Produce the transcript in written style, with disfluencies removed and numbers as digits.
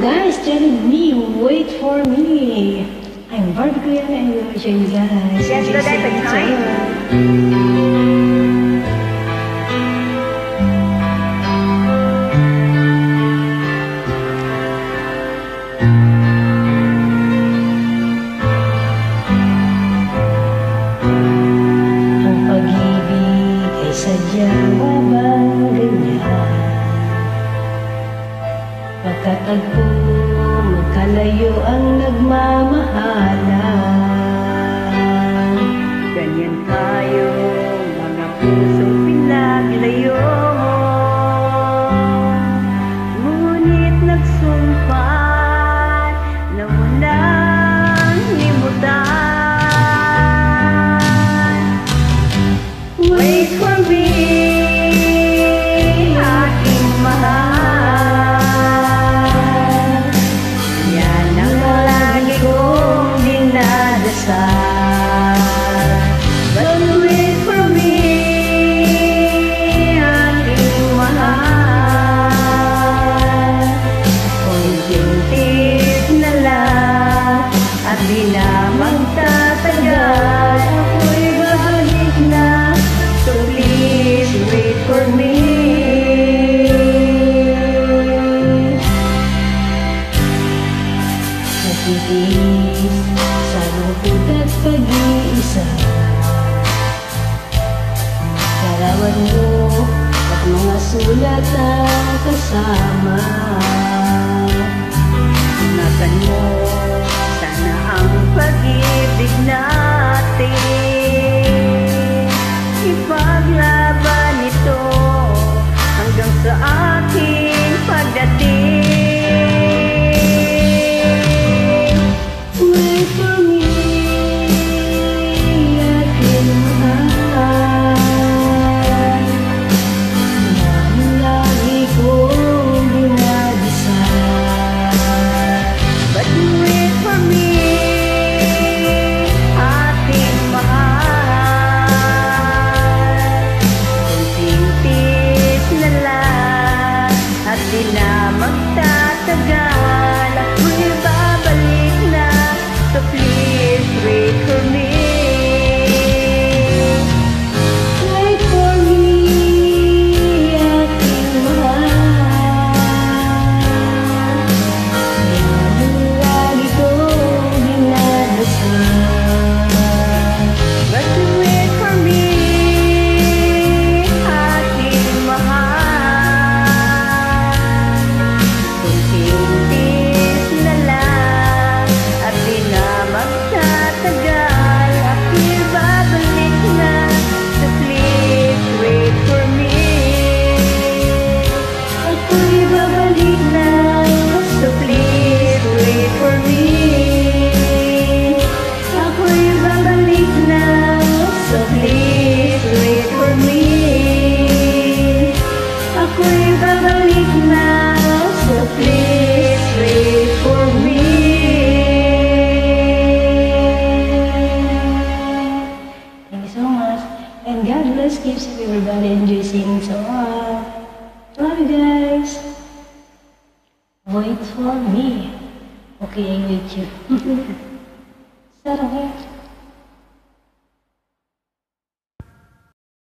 guys, join me, wait for me. I'm Barbie Kuya and we'll show you guys. Yes, good at the time. Ang pag-ibig ay sadyang bang ganyan. Pagkatagpo, magkalayo ang nagmamahalan. Ganyan tayo, mga pusong pinaglayo. Ngunit nagsumpat na walang limutan. Wait for me, aking mahal. Yan ang lagi kong dinadasal. But wait for me, aking mahal. Kunting tiis na lang at di na magtatagal. Ako'y babalik na, so please wait for me. Natitiis sa lungkot at pag-iisa. Larawan mo at mga sulat ang kasama. Ingatan mo, sana ang pag-ibig natin. Ipaglaban ito hanggang sa aking pagdating. Wait for me, aking mahal. Yan ang lagi kong dinadasal. But wait for me, ating mahal. Kunting tiis na lang at di na magtatagal. Ako'y babalik na, so please wait for me. Wait for me, aking mahal. Yan ang lagi kong dinadasal. But wait for me, aking mahal. Kunting tiis na lang at di na magtatagal. Ako'y babalik na, so please wait for me. Ako'y babalik na, So please wait for me. ako'y babalik na, So please wait for me. ako'y babalik na, So please wait for me. Thank you so much. And God bless, keeps everybody enjoy singing so hard. Love you guys. Wait for me. Okay, I wait you. Sarang